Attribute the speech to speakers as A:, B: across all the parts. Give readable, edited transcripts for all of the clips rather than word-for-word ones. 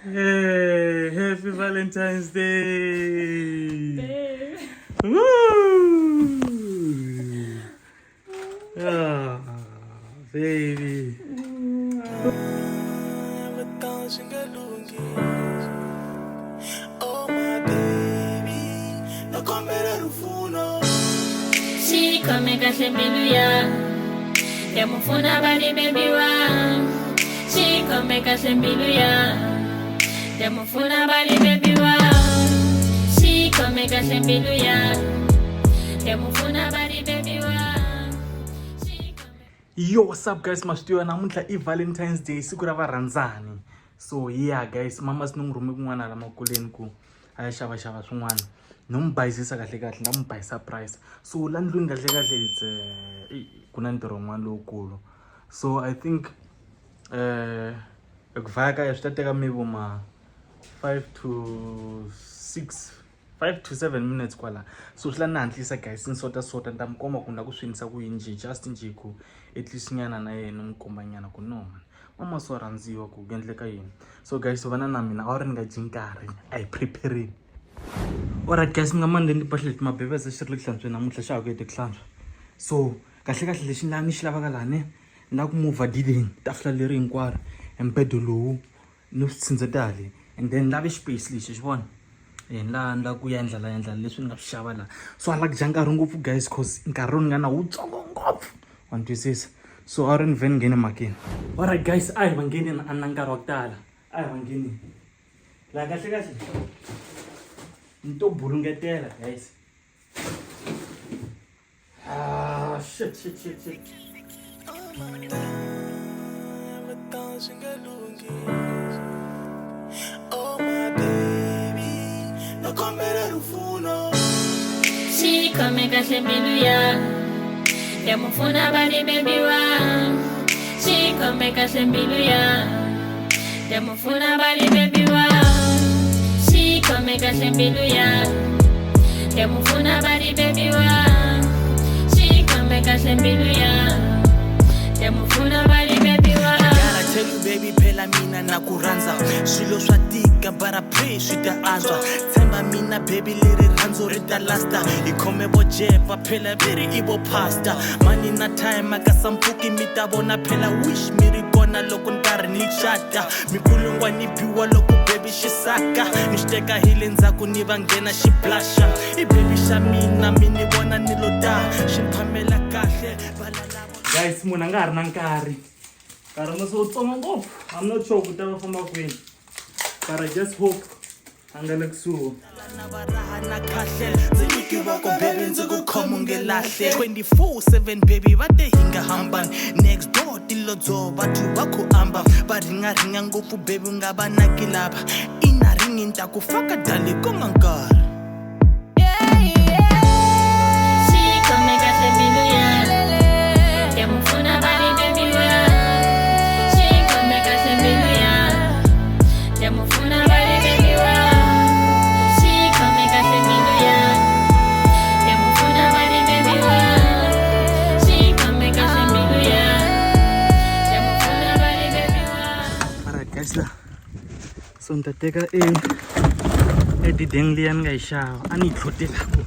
A: Hey, happy Valentine's Day!
B: Babe.
A: Woo! Ah, baby.
C: Oh my baby, nakombela rufuno.
B: She come kahle mbilu ya yamufuna bali baby wa. She come kahle mbilu ya yamufuna bali baby wa. She come kahle mbilu ya yamufuna bali baby wa.
A: Yo, what's up guys? Mashiyo namuntlha I Valentine's Day, siku ra varandzani. So yeah guys, mama sinongirhume kun'wana la makuleni ku aya xava swin'wana. No mu bayisisa kahle kahle, na mu bayisa price. So la ndlwini kahle kahle it's ku na ntirho wun'wana lowukulu. So I think ku vaya ka swi ta teka maybe ma 5 to 7 minutes kwala. So swi la ni hantlisa guys, ni sota ni ta mi komba ku na ku swinisa ku yini just nje ku at least nyana na yena ni komba nyana ku no mama so rhandziwa ku endleka yini. So guys, vana na mina a ri nga dyi nkarhi I preparing. Alright guys, mi nga mani ni pahle leti mabebeza xi ri le ku hlantsweni namuntlha xa ha ku hete ku hlantswa. So kahle kahle lexi ni xi lavaka lani na ku move dileng tafula leri hinkwaro embedo lowu ni switsindzetali and then lave space lexi xi vona la ku endla leswi ni nga swi xava la. So I like dya nkarhi ngopfu guys cause nkarhi lowu ni nga na wutsongo ngopfu wa ni twisisa. So a ri ni vhe ni nghene makeni. Alright guys, a hi va ngheni a na nkarhi wa ku tala, a hi va ngheni la kahle kahle ni to bulungetela guys. Shit.
C: Oh my baby, nakombela rufuno.
B: She come kahle mbilu ya yamufuna bali baby wa. She come kahle mbilu ya yamufuna bali baby wa. She come kahle mbilu ya yamufuna bali baby wa. She come kahle mbilu ya yamufuna bali baby wa.
C: I tell you baby, phela mina nakuranza swilo swa tika but I pray swi ta antswa. Tshemba mina baby leri rhandzu ri ta lasta. Ikhome vo jefa phela veri I vo pasta. Mani na time akasampuki mi ta vona phela wish mi ri kona loko ni karhi ni chata. Mikulungwa ni biwa loko baby xi saka. Ni xi teka hi le ndzhaku ni va nghena xi blusha. I baby xa mina mi ni vona ni lo ta xi phamela kahle
A: Guys, munhu a nga ha ri na nkarhi mo so tsongo ngopfu. I'm not sure ku ta va famba kwini but I just hope a nga le kusuhi.
C: na varaha na kahle ndzi nyikiwa ku baby ndzi ku khoma ngelahle 24/7 baby va te hi nga hambani next door tilodzo vathu va ku amba va ringaringa ngopfu baby nga va naki lava ina ringi ni ta ku faka dali ko nga nkarhi.
B: She come kahle mbilu ya yamufuna bali baby wa. She come kahle mbilu ya yamufuna bali baby wa. She come kahle mbilu ya yamufuna bali baby wa. She come kahle mbilu ya yamufuna bali baby wa.
A: Alright guys, la so ni ta teka dideng liya ni nga yi xava a ni yi tlhotela ku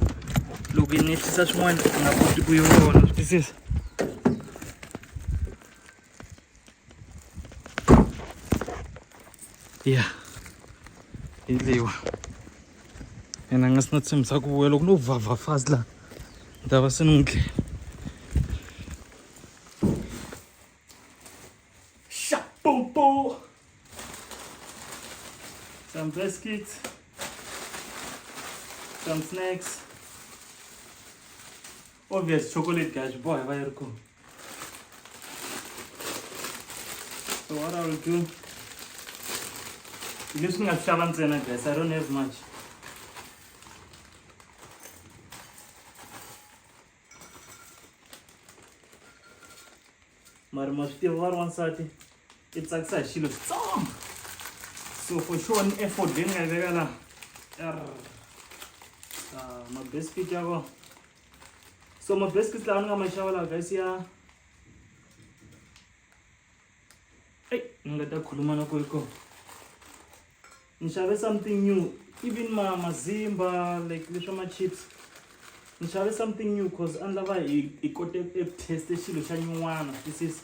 A: loko yi ni ehlisa swin'wana a nga koti ku yi vona, swi twisisa. Yeah, hi leyiwa ene a nga si na tshembisa ku vuya loko no vhavha fast laha ni ta va se ni n'wi dlela. Shapopo, some biscuits, some snacks, obvious chocolate guys, boy, why are you? So what I will do, using a shavan zena guys, I don't have much. Mara mashti war one sati, it's like such a song. So for sure an effort then I vegala my biscuit yago. So my biscuits la anga mashavala guys ya. Hey, ngata khuluma na ko iko. ni xave something new, even mazimba like leswa ma-chips ni xave something new cause a ni lava hi kote eku teste xilo xa nyuwana. This is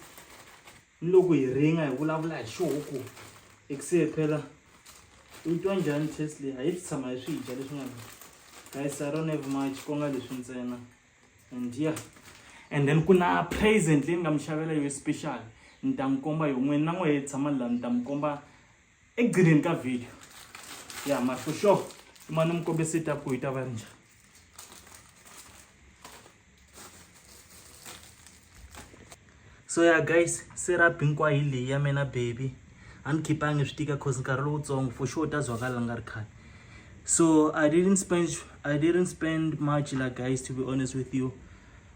A: ni loko hi ringa hi vulavula hi xoku ekuse phela u twa njhani test leyi, a hi tshama hi swi dya leswi nga guys, I don't have much ko nga leswi ntsena. And yeah, and then ku na present leyi ni nga mi xavela yo special, ni ta mi komba yo n'wini na n'we hi tshama laha ni ta mi komba ekugcineni ka video. Yeah, maar for sure ma ni mi kombe setup ku yi ta va ri njhani. So yeah guys, setup hinkwayo hi leyi ya mina baby. A ni khipangi swi tika cause nkarhi lowutsongo for sure ta zwakala nga ri khale. So I didn't spend much like guys, to be honest with you.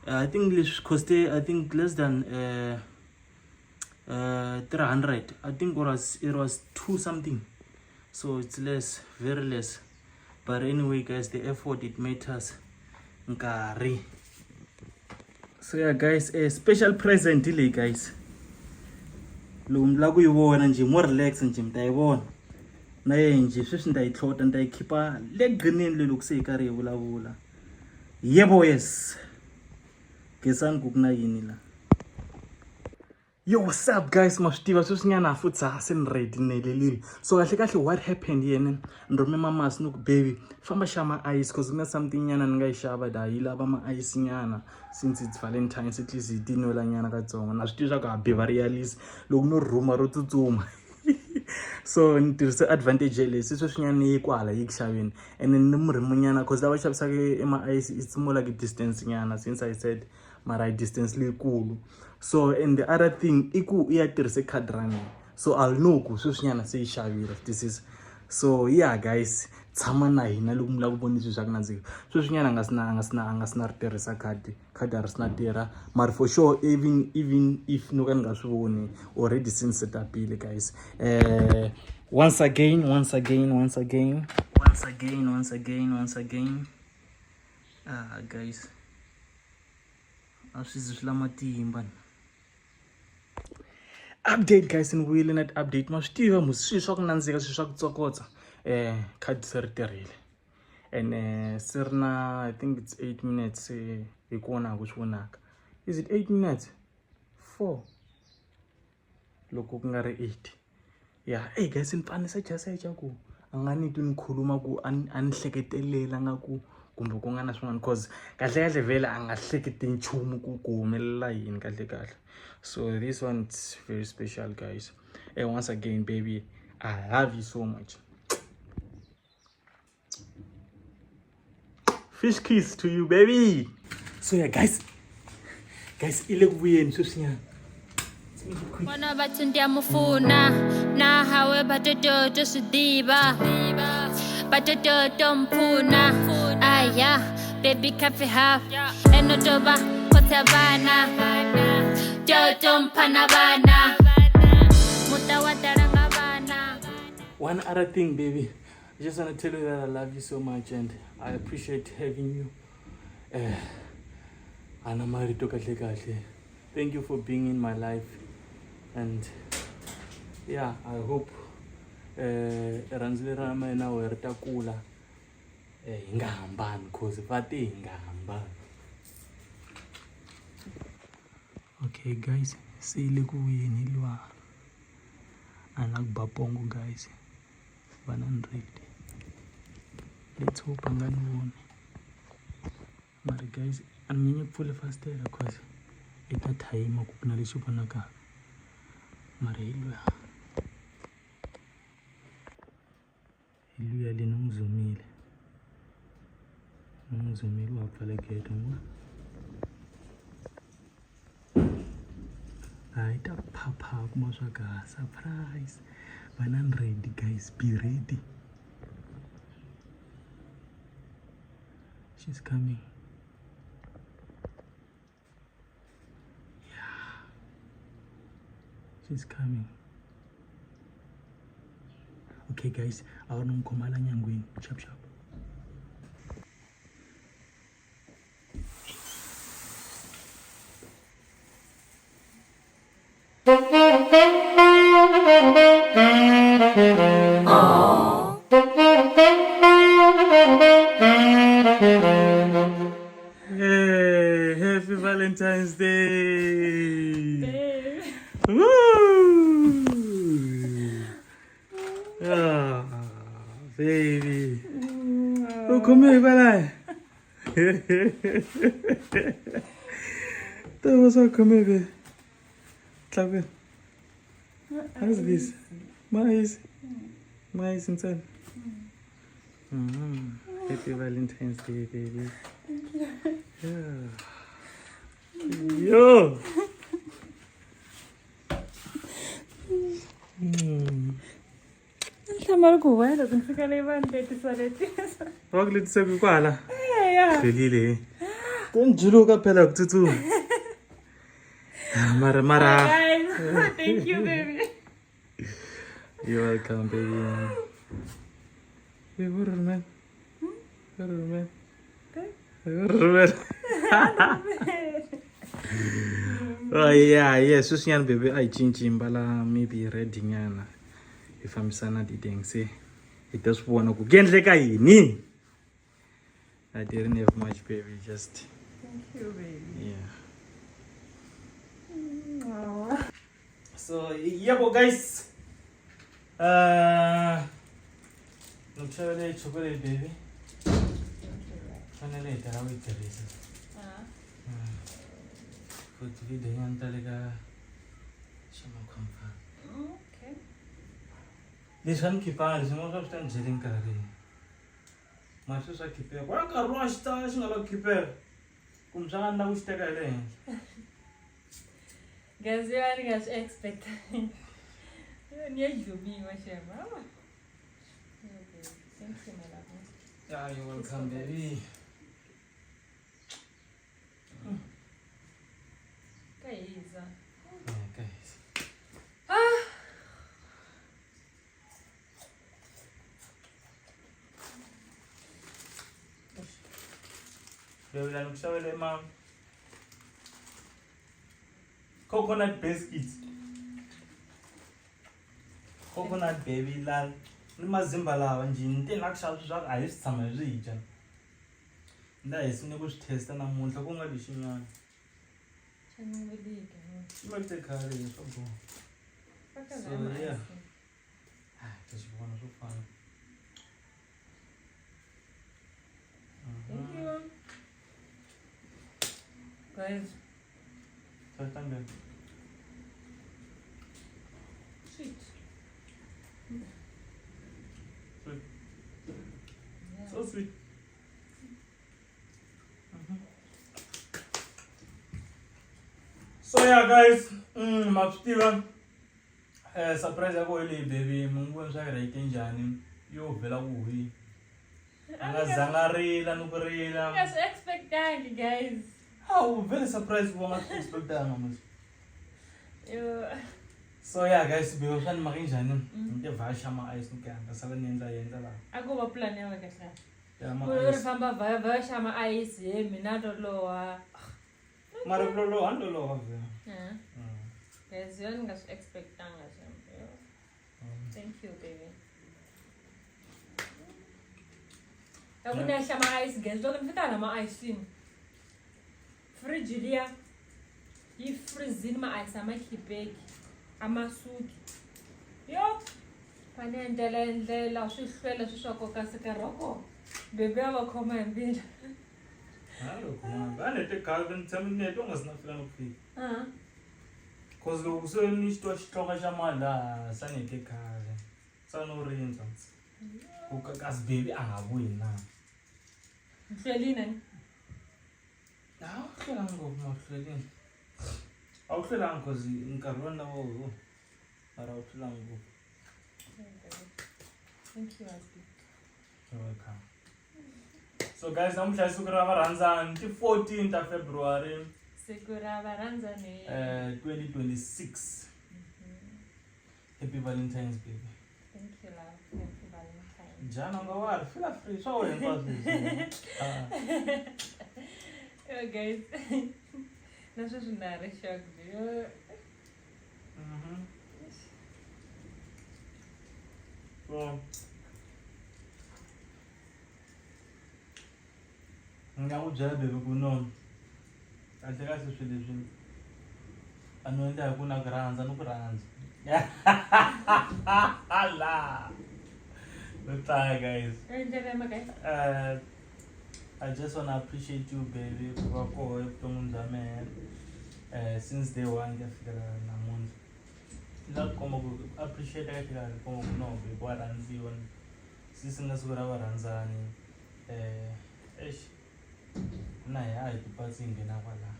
A: I think this cost less than 300. I think it was 2 something. So it's less, very less. But anyway guys, the effort it matters. Nkari. So yeah guys, a special present delay guys. Lumla kuyibona nje more relax nje mtayibona. Na nje sweswi nda yitlhota nda yikhipa le green le lokuse yi karhi yi vulavula. Yebo yes. Kesani ku kuna yini la. Yo, what's up guys, ma swi tiva sweswinyana futhi se ni ready nelelile. So kahle what happened yena ni remember mas no baby famba shama ice cause kuna something nyana ni nga yi xava da yi lava ma ice nyana since it's Valentine's at least dinwela nyana katsongo. Na swi tiva swa ku happy varialis loko no rhuma ro tsutsuma. So ni tirhise advantage leswi sweswinyana yi kwala yi xaveni and then ni murimi nyana cause lava xavisaka ma ice it's more like a distance nyana since I said mara distance leyikulu. So and the other thing iku iya tirhise card running, so I'll know ku sweswinyana se yi xavile. This is so yeah guys, tshama na hina loko mi lava ku vona leswi swa ku nandzika sweswinyana a nga sina ri tirhisa khadi a ri sina tirha, mara for sure even if no ka ni nga swi voni already since setapile guys. Once again guys, a swi zi swi la matimba. Update guys, ni vuyile na update ma swi tiva mu swi swa ku nandzika swi swa ku tsokotsa. Khadi se ri tirhile and se ri na I think it's 8 minutes hi ku vona ku swi vonaka. Is it 8 minutes? 4 loko ku nga ri 8. Yeah, hey guys, ni fanisa secha ku a nga ni twi ni khuluma ku a ni hleketelela nga ku kumbe ku nga na swin'wana cause kahle vele a nga hleketi nchumu ku humelela yini kahle. So this one's very special guys. And once again baby, I love you so much. Fish kiss to you baby. So yeah guys ile kuvuyeni sweswinyana.
B: Wana batho ndiyamufuna na hawe batototo swidiva batototo mpfuna aya baby cafe half enotoba kotha vana toto mphana vana muta wa talanga vana.
A: One other thing baby, I just want to tell you that I love you so much and I appreciate having you. Ana marito kahle. Thank you for being in my life. And yeah, I hope randzile ra mina wena ta kula hi nga hambani cause vati hi nga hambani. Okay guys, se ile ku vuyeni lwa ana ku bapongo guys 100. Let's hope angani voni. Mara guys, anginye pfule fastela cause ita time ku kuna lexi vonaka. Mara hiluya le nongizumile wa pfala gate ngwa ita phapha kuma swa ka surprise 100 guys, be ready, she's coming. She's coming. Okay guys, I want to come ala nyangweni chap.
B: Aww.
A: Ah, baby. Oh, come here, Balai. That was all. Come here, baby. Clap it. How's this? Mais inside. Happy Valentine's Day, baby. Yeah. Yo.
B: Hlamala ku wena loko ni fika le vanhu letisaletisa.
A: Wakulethisa kwala.
B: Ya.
A: Felile. Kunjuluka phela kutsutsuma. Mara.
B: Guys, thank you baby.
A: You're welcome, baby. Hey, what are man? What are man? Oh yeah, sushinyana baby ay chinchimbala maybe ready nyana. Ifambisana dideng se. Itasibona ku gendleka yini. I didn't have much, baby, just
B: Thank you baby.
A: yeah. So yebo guys. Nuchale chocolate baby. Fanele itara witerisa. Futhi video yantaleka shama komfa.
B: Okay.
A: Leswan kipana simo swa stan jeling kare. Maso swa kipera. Kwa ka rosta singala kipera. Kumsanga na usteka le.
B: Guys, you are guys expecting. Niyajubingwa shema. Thank you my love.
A: Yeah, you're welcome, baby.
B: Kaiza.
A: Yeah, guys. Baby, I'm showing mom. Coconut biscuits. Coconut baby lan. Nimazimba lawa nje into engakushawa swa ayisitsama rija. Nda yesine kusitesta namunhla kungadishinyana.
B: Chanibelike.
A: Imate khale sobo. So yeah. Tasibona sofana.
B: Thank you. Guys,
A: Thank you.
B: sweet.
A: Sweet.
B: Yeah.
A: So sweet. So yeah guys, mapstiva surprise yako ile baby mungu mshaka itenjani yo vela kuhi. Angazangarila nukurila.
B: Guys, expecting guys.
A: How very surprised we not expect that mama.
B: Yo.
A: So yeah guys, bewushan makinjani. Inte vasha ma ice nikanda sala nenza yenza la.
B: Akuba plan yawe kahle.
A: Ya ma
B: Kulo
A: ice.
B: famba vaya shama ice mina dolowa.
A: Mara lolo andolo wave.
B: Yeah. Guys, you are guys expecting us. Thank you baby. Akuna shama ice guys, lokho nifika nama ice. Fridge liya. Ifreezing ma ice amakhipeki. Amasuki. Yo. Fanendela indlela usihlwela sishokoka sikaroko. Bebe abakhoma empilo.
A: Hello, kuma. Bane te Calvin terminate ongasnafika nokufika. Cause lo kuseni isitwa xitoka xa mala sanete khale. Sanorinza. Ukakazi baby angabuyi na.
B: Mhleli nani?
A: Awuhlela ngopfu mahleleni. Awuhlela cause nkarhi wona wo. Mara awuhlela ngopfu.
B: Thank you Asbi.
A: You're welcome. So guys, namuhla isuku ra varhandzani ti 14th of February
B: Siku ra varandzani.
A: 2026. Happy Valentine's baby.
B: Thank you love. Happy Valentine's.
A: Jana nga wari feel free so wena
B: Yo guys. Nasho swinari shocked. Yo.
A: So ngaku byela baby ku no kahle kahle swilo leswi a no endla hi ku na ku rhandza no ku rhandza la Bye guys.
B: Enjoy my guys.
A: I just wanna appreciate you, baby, for since day one. Appreciate it. No, what I'm doing. Sising us with our Ranzani. Naya, I passing in Awala.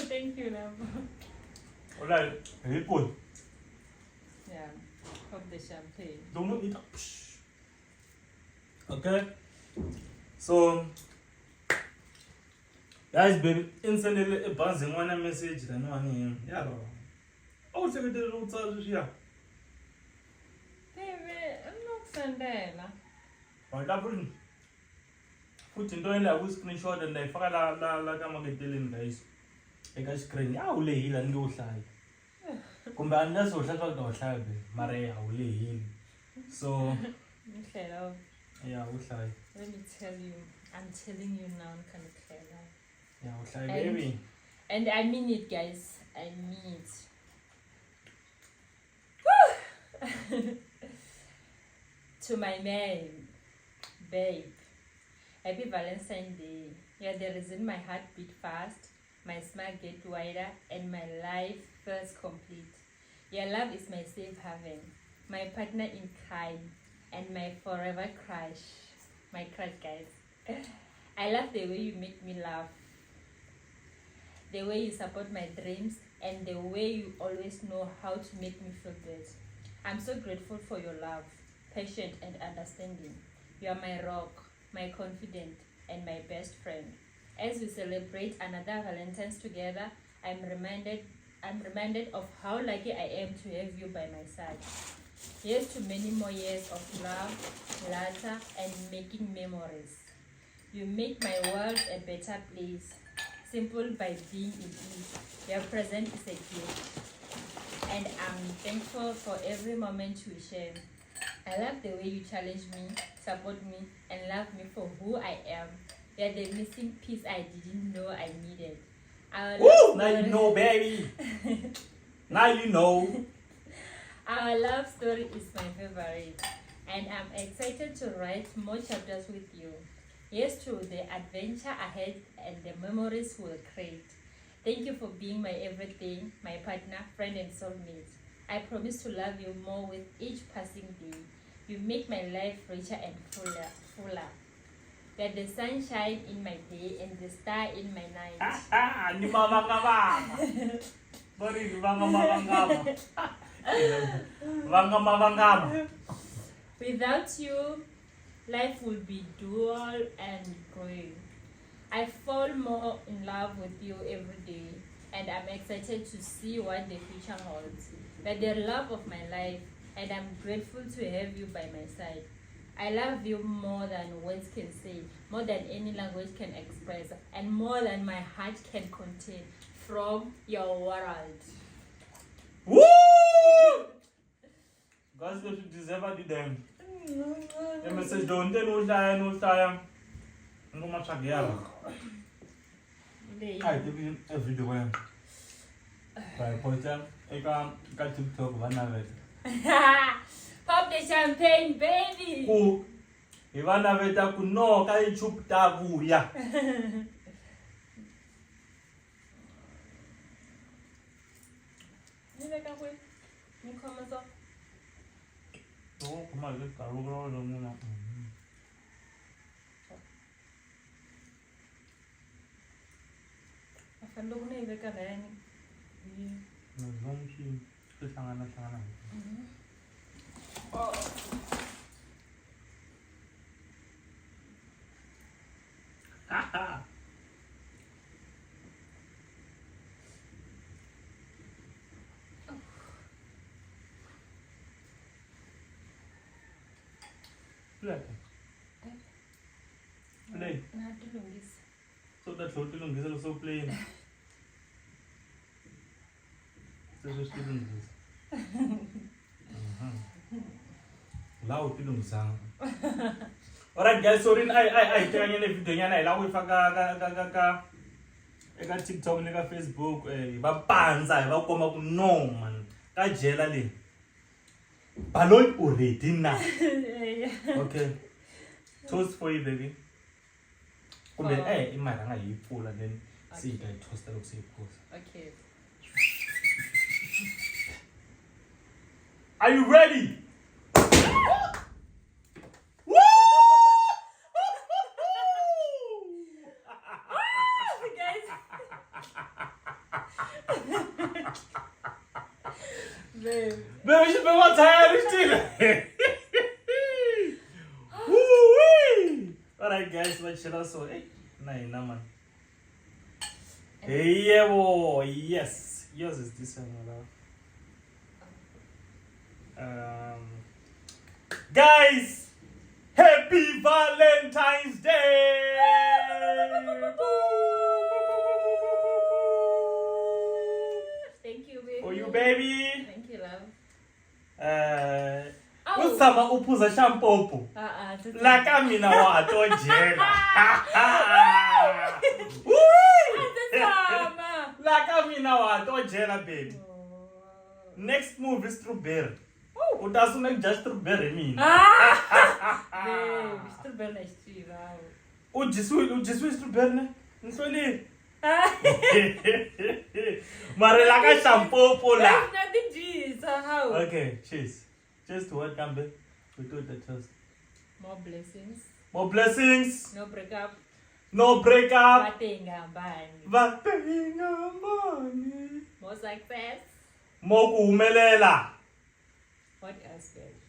B: Thank you, love.
A: Alright, report.
B: Yeah, pop the champagne.
A: Don't eat up. Okay, so guys, baby, instantly a buzzing one message than one him. Yeah, oh, check the roads out here.
B: Baby, I'm not Sandela.
A: Right up, put in doing a screenshot and I forgot la come get telling guys. I got screen. I will lay hill and go side. Combine so shut out the side, Maria, I will lay hill. So,
B: Okay, love.
A: yeah, we'll side.
B: Let me tell you, I'm telling you now, I'm kind of clear love.
A: Yeah, we'll side, baby.
B: And I mean it, guys. I mean it. To my man, babe. Happy Valentine's Day. You're the reason my heart beat fast, my smile get wider, and my life feels complete. Your love is my safe haven, my partner in crime, and my forever crush. My crush, guys. I love the way you make me laugh, the way you support my dreams, and the way you always know how to make me feel good. I'm so grateful for your love, patience, and understanding. You are my rock, my confidant, and my best friend. As we celebrate another Valentine's together, I'm reminded of how lucky I am to have you by my side. Here's to many more years of love, laughter, and making memories. You make my world a better place, simple by being in ease. Your presence is a gift, and I'm thankful for every moment we share. I love the way you challenge me, support me, and love me for who I am. You're the missing piece I didn't know I needed.
A: Woo! Now you know, baby. Now you know.
B: Our love story is my favorite, and I'm excited to write more chapters with you. Here's to the adventure ahead and the memories we'll create. Thank you for being my everything, my partner, friend, and soulmate. I promise to love you more with each passing day. You make my life richer and fuller. Let the sunshine in my day and the star in my night.
A: Ni mama kama. Bari ni mama. Vanga.
B: Without you, life will be dull and gray. I fall more in love with you every day, and I'm excited to see what the future holds. You're the love of my life, and I'm grateful to have you by my side. I love you more than words can say, more than any language can express, and more than my heart can contain from your world.
A: Woo! Guys, what you deserve to them. The message don't no time. No much again. I think every day. By point, I got TikTok one of it.
B: Pop the champagne, baby!
A: Ku Ivana veta kuno kai chupta vuya. Oh, come on, let's go. Play. So that's what you is also playing. So just doing this. Loud film sang. Alright guys, sorry I tell you video nya na ila we ka TikTok na ka Facebook ba panza ba koma ku no man. ka jela le balloon already na. Okay, toast for you baby. Kumbe imara nga yipfula then siyita toast lokho siyiphuza.
B: Okay.
A: Are you ready? Baby, she been more tired still. Woo-wee! Alright guys, let's chill out so nah man. Hey yeah boy, yes. Yours is this one, my love. Guys, happy Valentine's Day!
B: Thank you, baby.
A: For you, baby.
B: Thank you, love.
A: Usama uphuza shampoo. La ka mina wa to jela. La ka mina wa to jela, baby. Next move is strawberry. Utasuna just strawberry mina.
B: Babe, strawberry is cheap.
A: Ujiswi strawberry ne? Nsoli. Mare la ka shampoo pola.
B: Nothing cheese. How?
A: Okay, cheers. Cheers to what, Kambe? We do the toast.
B: More blessings.
A: More blessings.
B: No breakup.
A: No breakup.
B: Batenga bani.
A: Batenga money.
B: More success.
A: More kumelela.
B: What else, babe?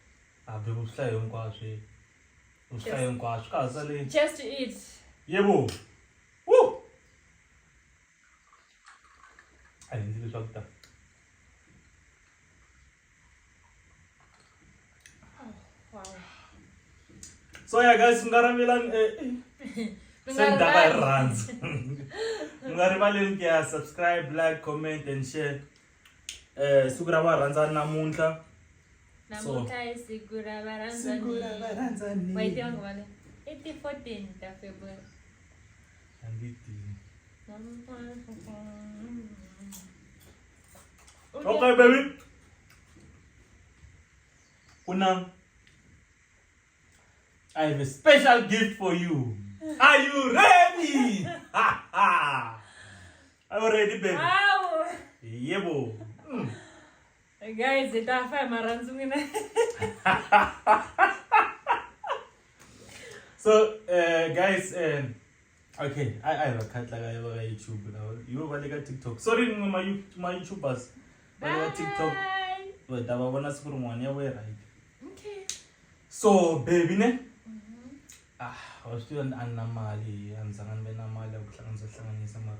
A: Abe uhlayo mkwashe. Uhlayo mkwashe kazale.
B: Cheers to eat.
A: Yebo. Woo. Ayindile shakta.
B: Wow.
A: So yeah guys, ngaramelan sendaba runs. Ngaribaleni ke subscribe, like, comment and share. Sukura wa ranza namunhla.
B: Namunhla isigura baranzani.
A: Sukura baranzani.
B: Wait, young one. 14 February.
A: Anditi.
B: Okay.
A: Okay, baby. Kunam, I have a special gift for you. Are you ready? Are you ready, baby?
B: Wow.
A: Yebo.
B: Guys, ita fa maranzungina.
A: So, guys, okay, I have a cut like I have a YouTube now. You have a TikTok. Sorry, my YouTubers. But TikTok. But I want to see one year right.
B: Okay.
A: So, baby, ne? I was still an anamali and Zanamali.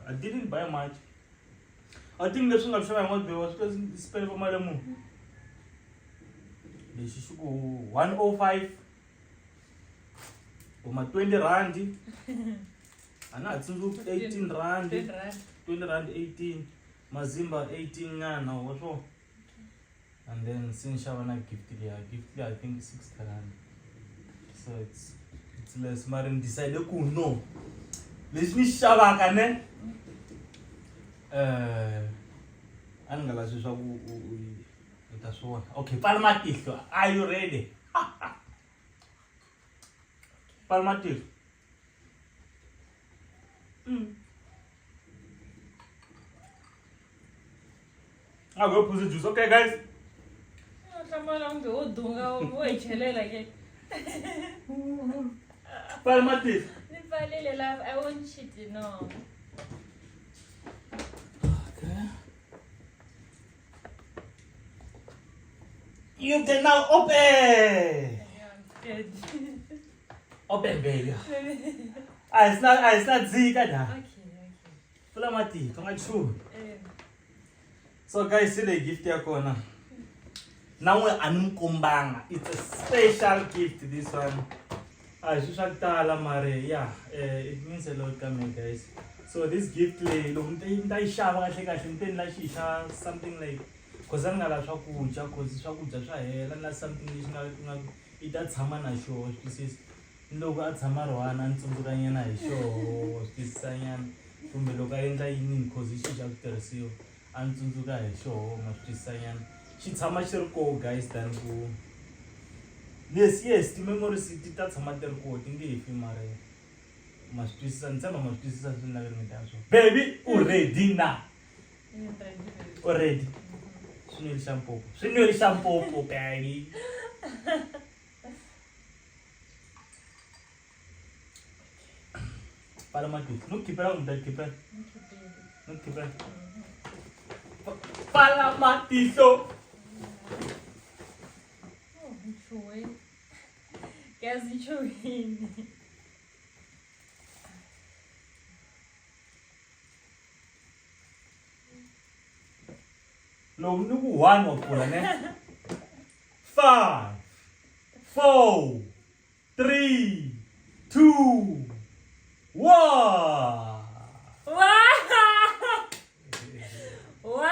A: I didn't buy much. I think the song I'm sure I want to was because spend for my moon. They should go 105 for my 20 rand. And that's 18 rand. 20 rand 18. Mazimba 18 now also. And then since Shavana gifted I think 6 rand. So it's less marin decided to no. Let's me Shavaka ne. Angala Susabu that's one. Okay, Palmatis. Are you ready? Palmatis. I'll go put the juice. Okay, guys. Palmatis.
B: I won't cheat, you know.
A: Okay. You can now open.
B: Yeah, I'm scared.
A: Open, baby. It's not Zika.
B: Okay.
A: Palmatis. Come on, true. So guys, see the gift here corner. Now we're Anumkumbanga. It's a special gift, this one. Yeah, it means a lot coming, guys. So this gift something like because I'm gonna something it that's Hamana show. This is Logo at Samaroan and Sumburana show. This Sayan from the Loga in position of Tercio and Sunzuga show much this Sayan. xi tshama xi ri koho guys than ku yes ti-memories ti ta tshama ti ri koho ti nge he fi mara ma swi twisisa ni tshemba ma swi twisisa swi laveri mi ta swona baby u ready na u ready swin'weli xa mpopo baby pala matihlo no khipela ku mi ta khipela no khipela pala matihlo
B: Guys, nchuhini.
A: loko ni ku 1 wa pfula ne 5 4 3 2 1
B: Wow! Wow!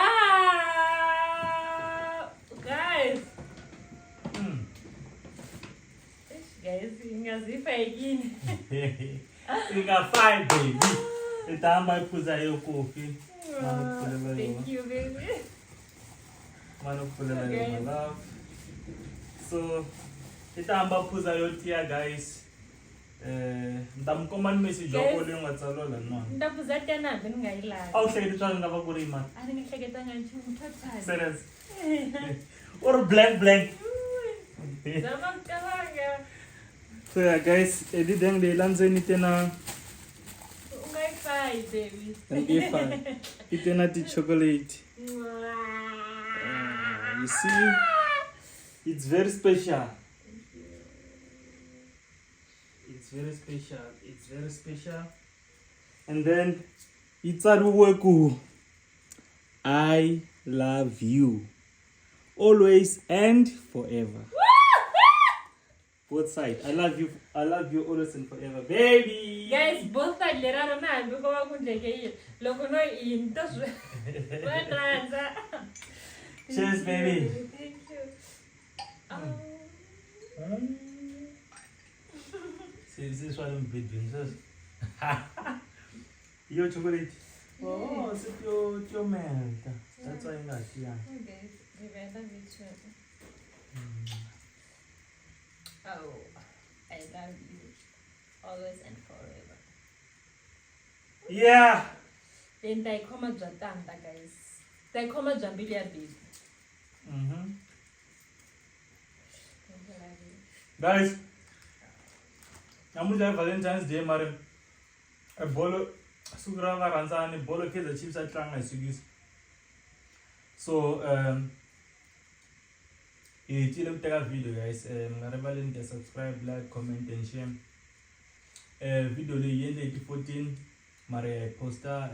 B: Guys! Guys, ingazifayekini.
A: inga 5 baby itahamba iphuza hiyo kofi
B: Thank you, baby.
A: manopfulela
B: Okay.
A: my love so itahamba phuza yo tia guys ntamukomba ni message
B: Guys.
A: wako leyi nga tsariwa la nona
B: Ndapuza tena hambi ni nga yi lavi.
A: a wu hleketi swa nga va ku ri mali
B: A ni nga hleketanga nchumu totally.
A: serious or blank
B: Zama mcabanga.
A: so yeah guys edideng leyi landzeni tena
B: Ungayifayi, baby.
A: ngifa itena ti-chocolate you see it's very special it's very special and then itsariwe ku I love you always and forever both sides I love you always and forever baby
B: Guys, both side leraro na hambi ko va ku ndleke yini. Loko no yini to swi. Va rhandza.
A: Cheers, baby.
B: Thank you.
A: This one in between. Your chocolate. Oh, it's your melt. That's why I'm not here.
B: Okay, baby, I love you too. Oh, I love you always and forever.
A: Yeah.
B: Then I come at Jatanda, guys. They come at Jambilia, baby.
A: Guys, namuhla Valentine's Day mara a bolo sukra nga ranzani bolo keza chips atlanga isikisi. So itile kuteka video guys mngarivali nite subscribe like comment and share video le yende 14 mara poster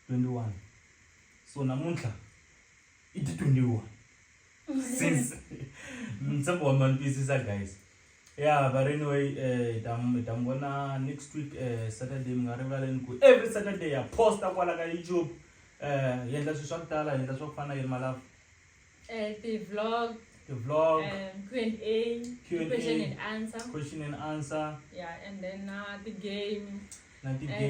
A: 21 so namunhla iti 21 since mtsambo wa manpisisa guys yeah but anyway itambona next week Saturday mngarivali ku every Saturday ya poster kwala ka YouTube yendla swi swa kutala yendla swa kufana yini malafu
B: The vlog, Q&A, question and answer. Yeah, and then the game.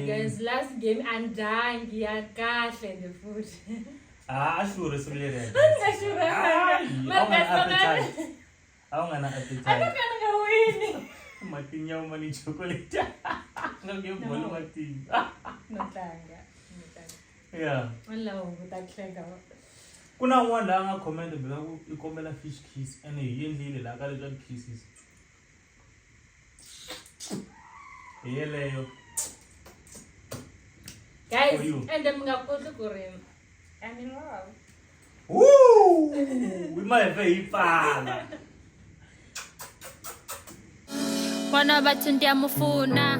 B: Guys, last game and dying, yeah, cash and the food.
A: Sure, so later.
B: Sure.
A: I don't appetite.
B: I'm not gonna win.
A: Matinya money chocolate. No give bolo mati.
B: No tanga.
A: Yeah.
B: Wala utakhleka.
A: Kuna wanda anga comment bila ikomela fish kiss ene yendlile la kale jwa kisses. Yeleyo.
B: Guys, and I'm gonna put the Korean. I'm in love.
A: Woo! We might be fala.
B: Wana bathu ndiyamufuna